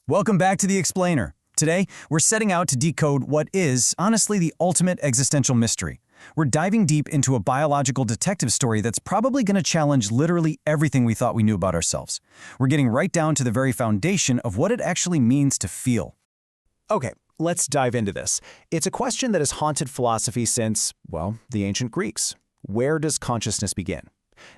Welcome back to The Explainer. Today, we're setting out to decode what is, honestly, the ultimate existential mystery. We're diving deep into a biological detective story that's probably going to challenge literally everything we thought we knew about ourselves. We're getting right down to the very foundation of what it actually means to feel. Okay, let's dive into this. It's a question that has haunted philosophy since, well, the ancient Greeks. Where does consciousness begin?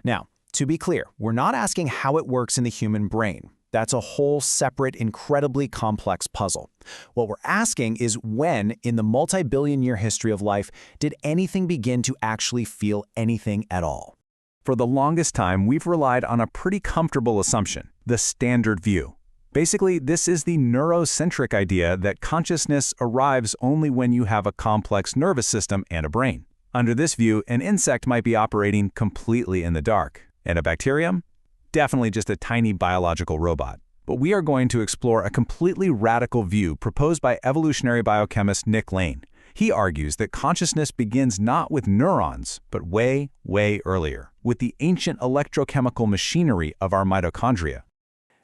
Now, to be clear, we're not asking how it works in the human brain. That's a whole separate, incredibly complex puzzle. What we're asking is when, in the multi-billion-year history of life, did anything begin to actually feel anything at all? For the longest time, we've relied on a pretty comfortable assumption, the standard view. Basically, this is the neurocentric idea that consciousness arrives only when you have a complex nervous system and a brain. Under this view, an insect might be operating completely in the dark, and a bacterium? Definitely just a tiny biological robot. But we are going to explore a completely radical view proposed by evolutionary biochemist Nick Lane. He argues that consciousness begins not with neurons, but way, way earlier, with the ancient electrochemical machinery of our mitochondria.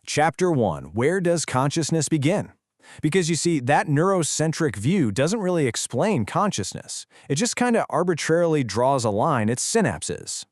Chapter 1. Where does consciousness begin? Because you see, that neurocentric view doesn't really explain consciousness. It just kind of arbitrarily draws a line at synapses.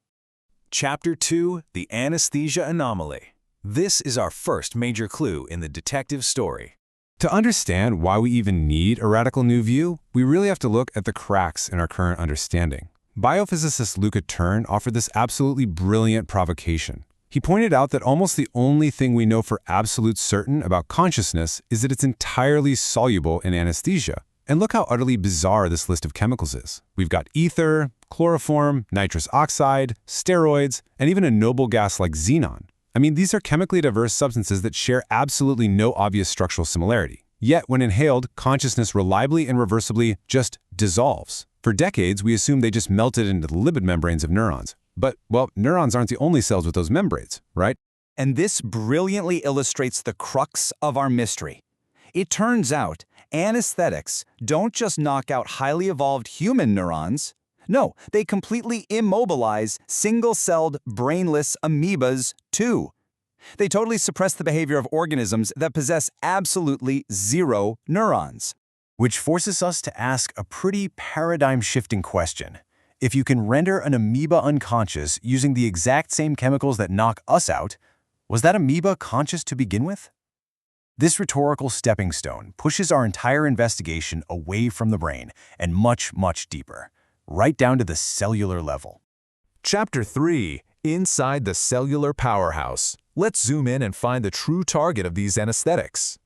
Chapter 2. The Anesthesia Anomaly. This is our first major clue in the detective story. To understand why we even need a radical new view, we really have to look at the cracks in our current understanding. Biophysicist Luca Turn offered this absolutely brilliant provocation. He pointed out that almost the only thing we know for absolute certain about consciousness is that it's entirely soluble in anesthesia. And look how utterly bizarre this list of chemicals is. We've got ether, chloroform, nitrous oxide, steroids, and even a noble gas like xenon. I mean, these are chemically diverse substances that share absolutely no obvious structural similarity. Yet, when inhaled, consciousness reliably and reversibly just dissolves. For decades, we assumed they just melted into the lipid membranes of neurons. But, well, neurons aren't the only cells with those membranes, right? And this brilliantly illustrates the crux of our mystery. It turns out, anesthetics don't just knock out highly evolved human neurons. No, they completely immobilize single-celled, brainless amoebas, too. They totally suppress the behavior of organisms that possess absolutely zero neurons. Which forces us to ask a pretty paradigm-shifting question. If you can render an amoeba unconscious using the exact same chemicals that knock us out, was that amoeba conscious to begin with? This rhetorical stepping stone pushes our entire investigation away from the brain and much, much deeper, right down to the cellular level. Chapter 3. Inside the Cellular Powerhouse. Let's zoom in and find the true target of these anesthetics.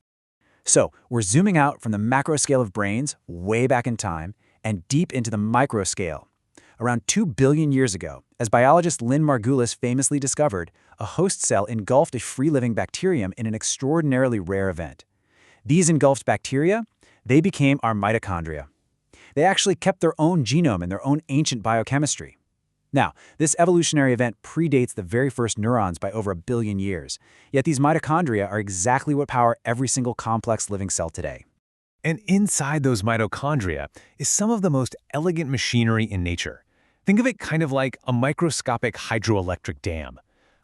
So, we're zooming out from the macro scale of brains, way back in time, and deep into the micro scale. Around 2 billion years ago, as biologist Lynn Margulis famously discovered, a host cell engulfed a free-living bacterium in an extraordinarily rare event. These engulfed bacteria, they became our mitochondria. They actually kept their own genome and their own ancient biochemistry. Now, this evolutionary event predates the very first neurons by over 1 billion years, yet these mitochondria are exactly what power every single complex living cell today. And inside those mitochondria is some of the most elegant machinery in nature. Think of it kind of like a microscopic hydroelectric dam.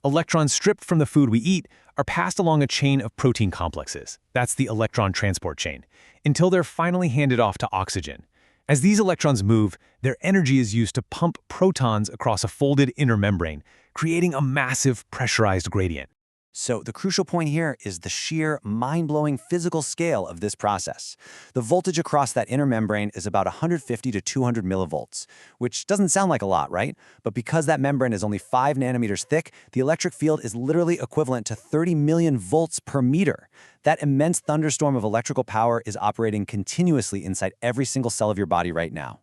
Electrons stripped from the food we eat are passed along a chain of protein complexes. That's the electron transport chain, until they're finally handed off to oxygen. As these electrons move, their energy is used to pump protons across a folded inner membrane, creating a massive pressurized gradient. So the crucial point here is the sheer, mind-blowing physical scale of this process. The voltage across that inner membrane is about 150 to 200 millivolts, which doesn't sound like a lot, right? But because that membrane is only 5 nanometers thick, the electric field is literally equivalent to 30 million volts per meter. That immense thunderstorm of electrical power is operating continuously inside every single cell of your body right now.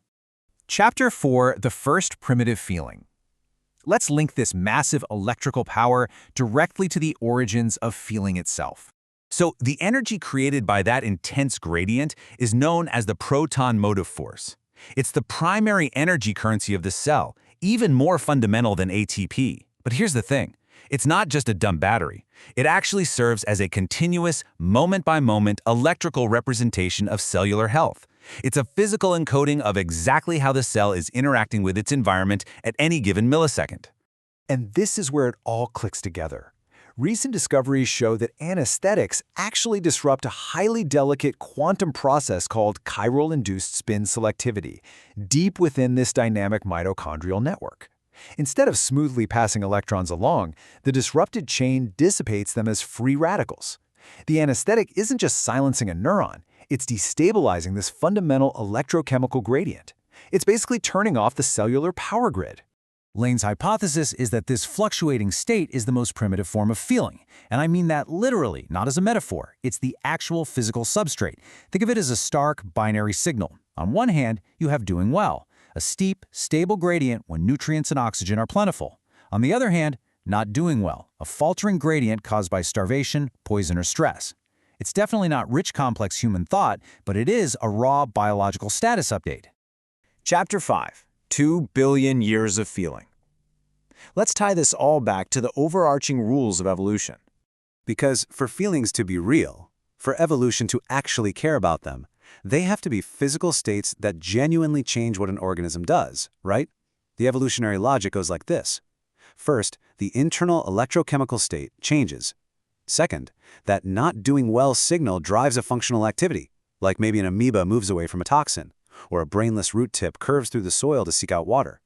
Chapter 4. The First Primitive Feeling. Let's link this massive electrical power directly to the origins of feeling itself. So the energy created by that intense gradient is known as the proton-motive force. It's the primary energy currency of the cell, even more fundamental than ATP. But here's the thing. It's not just a dumb battery. It actually serves as a continuous, moment-by-moment electrical representation of cellular health. It's a physical encoding of exactly how the cell is interacting with its environment at any given millisecond. And this is where it all clicks together. Recent discoveries show that anesthetics actually disrupt a highly delicate quantum process called chiral-induced spin selectivity, deep within this dynamic mitochondrial network. Instead of smoothly passing electrons along, the disrupted chain dissipates them as free radicals. The anesthetic isn't just silencing a neuron, it's destabilizing this fundamental electrochemical gradient. It's basically turning off the cellular power grid. Lane's hypothesis is that this fluctuating state is the most primitive form of feeling. And I mean that literally, not as a metaphor. It's the actual physical substrate. Think of it as a stark binary signal. On one hand, you have doing well, a steep, stable gradient when nutrients and oxygen are plentiful. On the other hand, not doing well, a faltering gradient caused by starvation, poison, or stress. It's definitely not rich, complex human thought, but it is a raw biological status update. Chapter 5. 2 billion years of feeling. Let's tie this all back to the overarching rules of evolution. Because for feelings to be real, for evolution to actually care about them, they have to be physical states that genuinely change what an organism does, right? The evolutionary logic goes like this. First, the internal electrochemical state changes. Second, that not doing well signal drives a functional activity, like maybe an amoeba moves away from a toxin, or a brainless root tip curves through the soil to seek out water.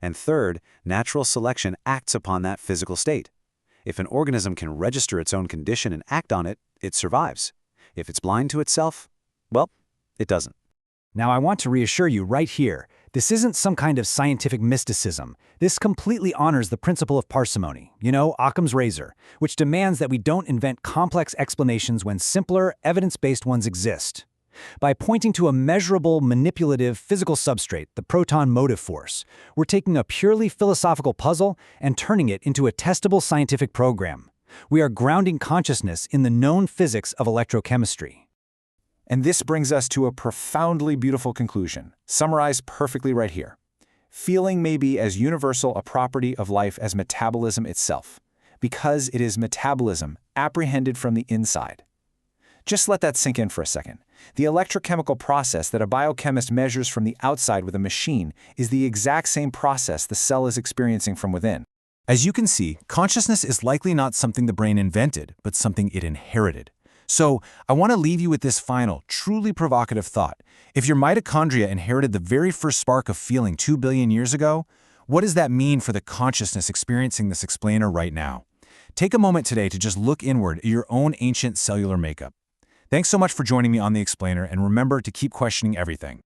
And third, natural selection acts upon that physical state. If an organism can register its own condition and act on it, it survives. If it's blind to itself, well, it doesn't. Now, I want to reassure you right here, this isn't some kind of scientific mysticism. This completely honors the principle of parsimony, Occam's razor, which demands that we don't invent complex explanations when simpler, evidence-based ones exist. By pointing to a measurable, manipulative, physical substrate, the proton-motive force, we're taking a purely philosophical puzzle and turning it into a testable scientific program. We are grounding consciousness in the known physics of electrochemistry. And this brings us to a profoundly beautiful conclusion, summarized perfectly right here. Feeling may be as universal a property of life as metabolism itself, because it is metabolism apprehended from the inside. Just let that sink in for a second. The electrochemical process that a biochemist measures from the outside with a machine is the exact same process the cell is experiencing from within. As you can see, consciousness is likely not something the brain invented, but something it inherited. So, I want to leave you with this final, truly provocative thought. If your mitochondria inherited the very first spark of feeling 2 billion years ago, what does that mean for the consciousness experiencing this explainer right now? Take a moment today to just look inward at your own ancient cellular makeup. Thanks so much for joining me on The Explainer, and remember to keep questioning everything.